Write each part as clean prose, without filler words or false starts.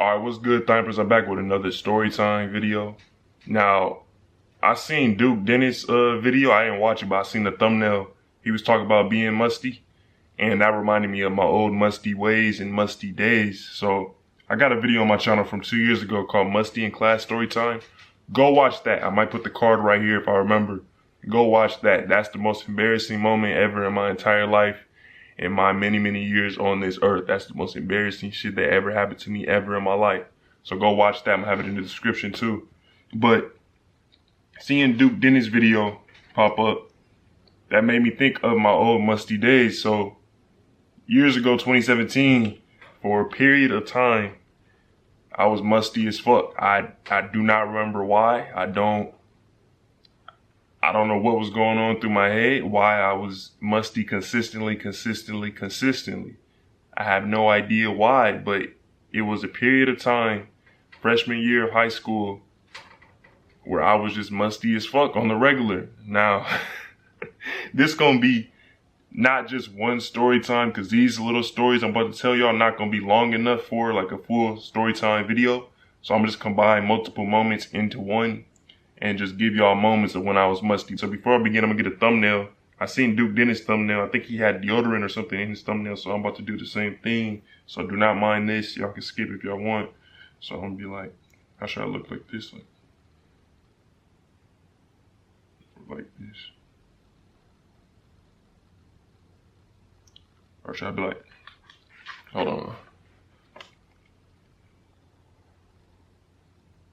Alright, what's good, Thimers? I'm back with another story time video. Now, I seen Duke Dennis' video. I didn't watch it, but I seen the thumbnail. He was talking about being musty, and that reminded me of my old musty ways and musty days. So, I got a video on my channel from 2 years ago called Musty in Class Story Time. Go watch that. I might put the card right here if I remember. Go watch that. That's the most embarrassing moment ever in my entire life. In my many, many years on this earth. That's the most embarrassing shit that ever happened to me ever in my life. So go watch that. I'm gonna have it in the description too. But seeing Duke Dennis' video pop up, that made me think of my old musty days. So years ago, 2017, for a period of time, I was musty as fuck. I do not remember why. I don't know what was going on through my head, why I was musty consistently. I have no idea why, but it was a period of time, freshman year of high school, where I was just musty as fuck on the regular. Now, this gonna be not just one story time, because these little stories I'm about to tell y'all not gonna be long enough for like a full story time video. So I'm just combine multiple moments into one and just give y'all moments of when I was musty. So before I begin, I'm gonna get a thumbnail. I seen Duke Dennis' thumbnail. I think he had deodorant or something in his thumbnail, so I'm about to do the same thing. So do not mind this. Y'all can skip if y'all want. So I'm gonna be like, how should I look like this? Like this. Or should I be like, hold on.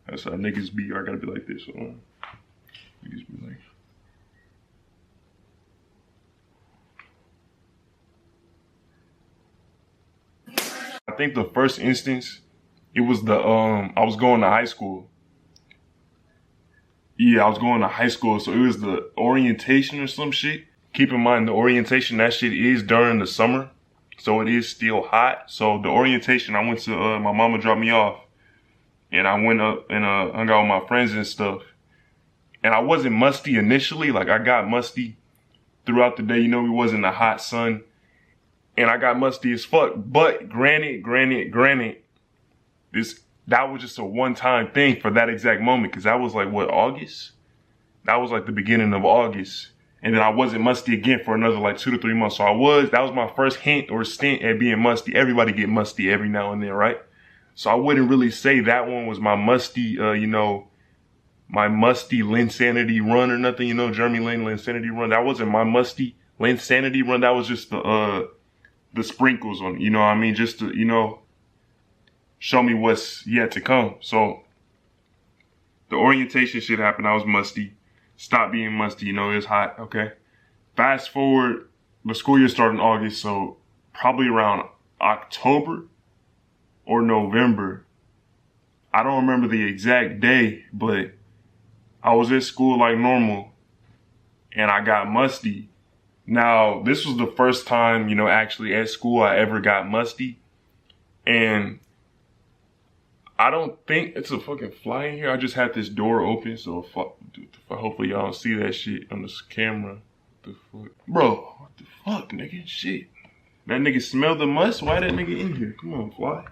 That's how niggas be. I gotta be like this. Hold on. Niggas be like. I think the first instance, it was the I was going to high school. Yeah, I was going to high school, so it was the orientation or some shit. Keep in mind the orientation, that shit is during the summer, so it is still hot. So the orientation, I went to my mama dropped me off. And I went up and hung out with my friends and stuff. And I wasn't musty initially. Like, I got musty throughout the day. You know, we was in the hot sun. And I got musty as fuck. But granted, that was just a one-time thing for that exact moment. Because that was like, what, August? That was like the beginning of August. And then I wasn't musty again for another like 2 to 3 months. So that was my first hint or stint at being musty. Everybody get musty every now and then, right? So I wouldn't really say that one was my musty, you know, my musty Linsanity run or nothing, you know, Jeremy Lane Linsanity run. That wasn't my musty Linsanity run. That was just the sprinkles on, you know what I mean? Just to, you know, show me what's yet to come. So the orientation shit happened. I was musty. Stopped being musty, you know, it's hot, okay? Fast forward, the school year started in August, so probably around October or November. I don't remember the exact day, but I was at school like normal and I got musty. Now, this was the first time, you know, actually at school I ever got musty. And I don't think it's a fucking fly in here. I just had this door open, so hopefully y'all don't see that shit on this camera. What the fuck? Bro, what the fuck, nigga? Shit. That nigga smelled the must? Why that nigga in here? Come on, fly.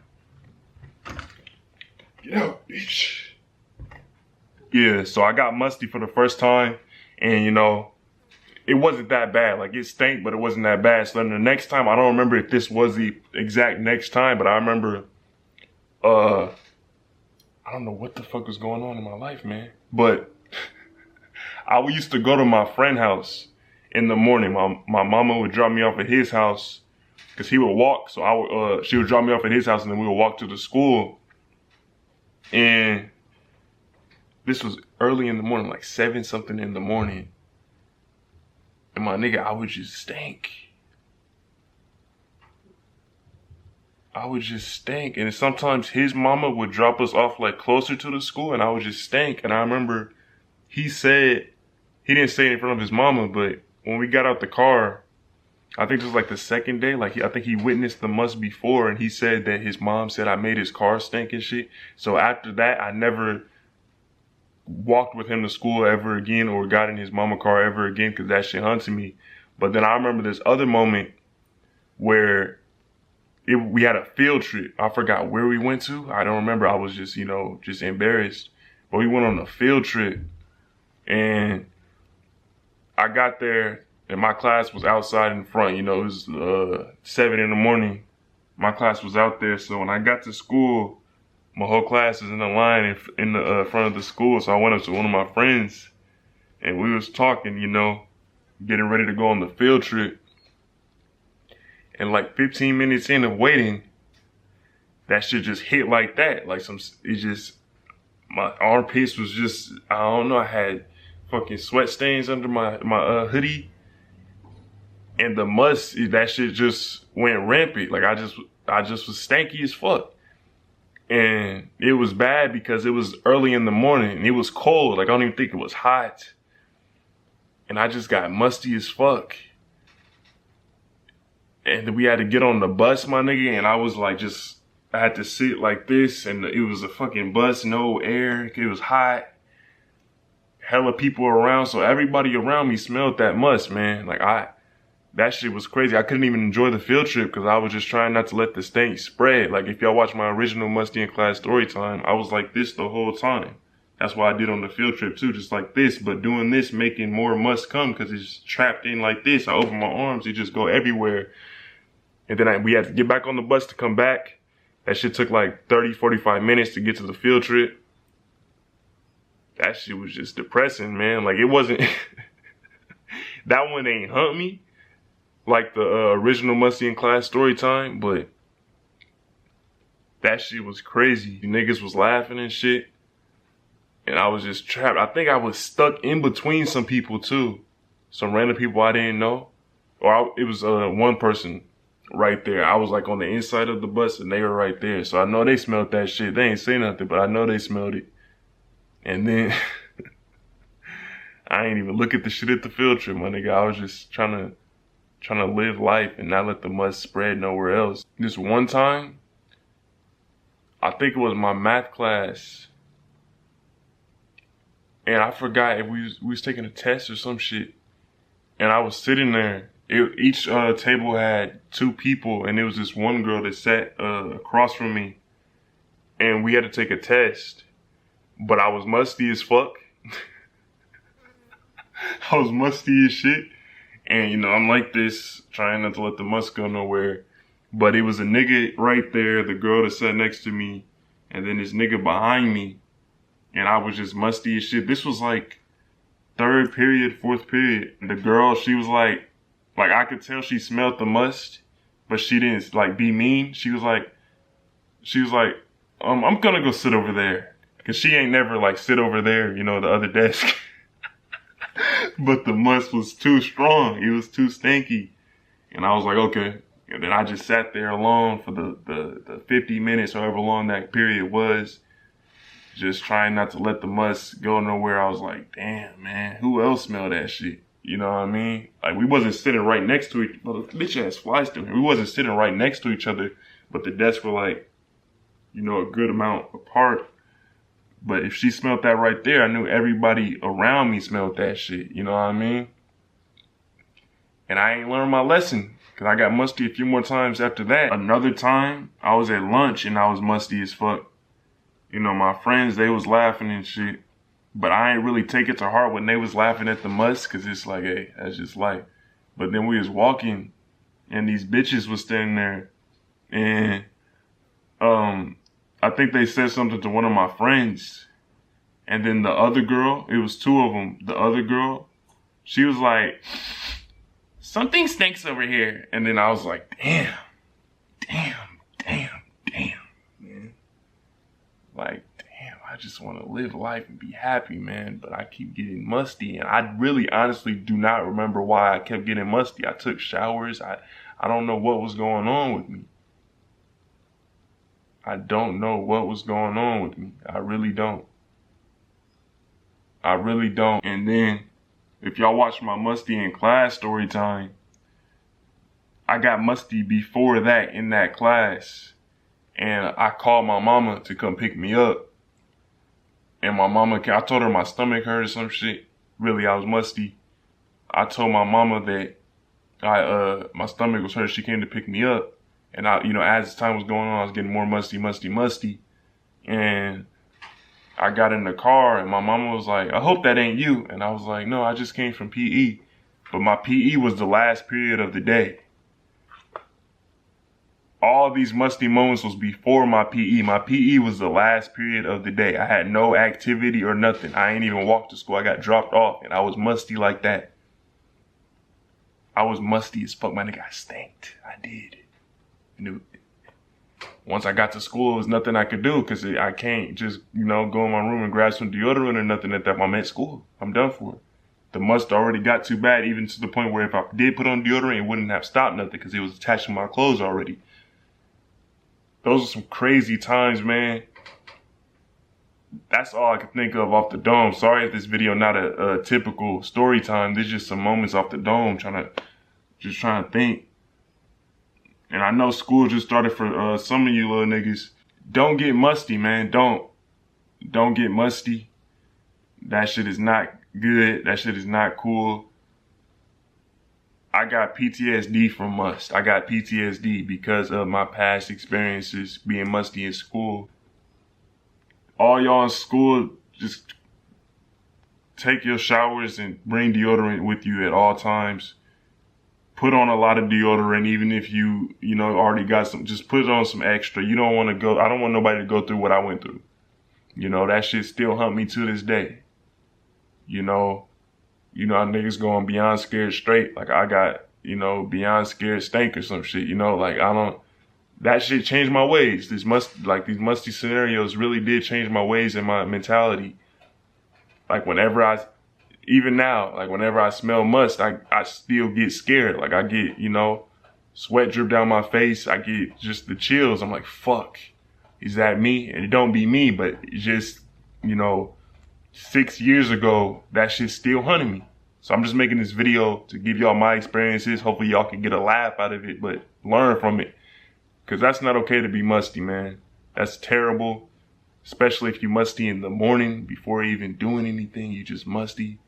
Get out, bitch. Yeah, so I got musty for the first time, and you know, it wasn't that bad. Like, it stank, but it wasn't that bad. So then the next time, I don't remember if this was the exact next time, but I remember, I don't know what the fuck was going on in my life, man. But I used to go to my friend's house in the morning. My mama would drop me off at his house, because he would walk, so she would drop me off at his house, and then we would walk to the school. And this was early in the morning, like 7 something in the morning. And my nigga, I would just stink. And sometimes his mama would drop us off like closer to the school, and I would just stink. And I remember he didn't say it in front of his mama, but when we got out the car, I think this was like the second day, like I think he witnessed the must before, and he said that his mom said I made his car stink and shit. So after that, I never walked with him to school ever again or got in his mama car ever again, because that shit haunted me. But then I remember this other moment where we had a field trip. I forgot where we went to. I don't remember. I was just, just embarrassed. But we went on a field trip, and I got there, and my class was outside in front. It was 7 in the morning. My class was out there, so when I got to school, my whole class is in the line in the front of the school. So I went up to one of my friends, and we was talking, getting ready to go on the field trip. And like 15 minutes in of waiting, that shit just hit like that. My armpits was just, I don't know, I had fucking sweat stains under my hoodie. And the must, that shit just went rampant. Like I just was stanky as fuck. And it was bad because it was early in the morning and it was cold. Like I don't even think it was hot. And I just got musty as fuck. And then we had to get on the bus, my nigga, and I was like I had to sit like this, and it was a fucking bus, no air, it was hot. Hella people around, so everybody around me smelled that must, man. Like that shit was crazy. I couldn't even enjoy the field trip because I was just trying not to let the stank spread. Like if y'all watch my original Musty in Class story time, I was like this the whole time. That's what I did on the field trip too, just like this, but doing this, making more must come because it's trapped in like this. I open my arms, it just go everywhere. And then we had to get back on the bus to come back. That shit took like 30, 45 minutes to get to the field trip. That shit was just depressing, man. Like it wasn't, that one ain't hunt me like the original Musty in Class story time, but that shit was crazy. Niggas was laughing and shit. And I was just trapped. I think I was stuck in between some people too. Some random people I didn't know. It was one person right there. I was like on the inside of the bus and they were right there. So I know they smelled that shit. They ain't say nothing, but I know they smelled it. And then I ain't even look at the shit at the field trip, my nigga. I was just trying to live life and not let the must spread nowhere else. This one time, I think it was my math class. And I forgot if we was taking a test or some shit. And I was sitting there. Each table had 2 people, and there was this one girl that sat across from me, and we had to take a test. But I was musty as fuck. I was musty as shit, and I'm like this, trying not to let the must go nowhere. But it was a nigga right there, the girl that sat next to me, and then this nigga behind me, and I was just musty as shit. This was like 3rd period, 4th period. The girl, she was like I could tell she smelled the must, but she didn't like be mean. She was like, I'm gonna go sit over there. Cause she ain't never like sit over there, the other desk. But the must was too strong. It was too stinky. And I was like, okay. And then I just sat there alone for the 50 minutes, however long that period was, just trying not to let the must go nowhere. I was like, damn, man, who else smelled that shit? You know what I mean? Like, we wasn't sitting right next to each other. Bitch ass flies through here. We wasn't sitting right next to each other, but the desks were like, a good amount apart. But if she smelled that right there, I knew everybody around me smelled that shit. You know what I mean? And I ain't learned my lesson because I got musty a few more times after that. Another time, I was at lunch and I was musty as fuck. My friends, they was laughing and shit. But I ain't really take it to heart when they was laughing at the must, cause it's like, hey, that's just life. But then we was walking, and these bitches was standing there, and I think they said something to one of my friends, and then the other girl, it was 2 of them. The other girl, she was like, something stinks over here, and then I was like, damn, man, like. I just want to live life and be happy, man. But I keep getting musty. And I really honestly do not remember why I kept getting musty. I took showers. I don't know what was going on with me. I don't know what was going on with me. I really don't. And then, if y'all watch my Musty in Class story time, I got musty before that in that class. And I called my mama to come pick me up. And my mama, I told her my stomach hurt or some shit. Really, I was musty. I told my mama that my stomach was hurt. She came to pick me up. And as time was going on, I was getting more musty. And I got in the car and my mama was like, I hope that ain't you. And I was like, no, I just came from PE. But my PE was the last period of the day. All these musty moments was before my PE. My PE was the last period of the day. I had no activity or nothing. I ain't even walked to school. I got dropped off and I was musty like that. I was musty as fuck. My nigga, I stanked. I did. And once I got to school, there was nothing I could do because I can't just, go in my room and grab some deodorant or nothing at that time. I'm at school. I'm done for. The must already got too bad, even to the point where if I did put on deodorant, it wouldn't have stopped nothing because it was attached to my clothes already. Those are some crazy times, man. That's all I can think of off the dome. Sorry if this video not a typical story time. There's just some moments off the dome trying to think. And I know school just started for some of you little niggas. Don't get musty, man. Don't get musty. That shit is not good. That shit is not cool. I got PTSD from must. I got PTSD because of my past experiences being musty in school. All y'all in school, just take your showers and bring deodorant with you at all times. Put on a lot of deodorant, even if you already got some, just put on some extra. You don't want to go, I don't want nobody to go through what I went through. That shit still haunt me to this day. How niggas going beyond scared straight. Like I got, beyond scared stank or some shit, that shit changed my ways. These musty scenarios really did change my ways and my mentality. Like even now, like whenever I smell must, I still get scared. Like I get, sweat drip down my face. I get just the chills. I'm like, fuck, is that me? And it don't be me, but it just, 6 years ago, that shit still haunted me. So I'm just making this video to give y'all my experiences. Hopefully y'all can get a laugh out of it, but learn from it. Cause that's not okay to be musty, man. That's terrible. Especially if you musty in the morning before even doing anything, you just musty.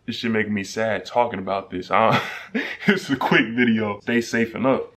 This shit making me sad talking about this. It's a quick video. Stay safe and up.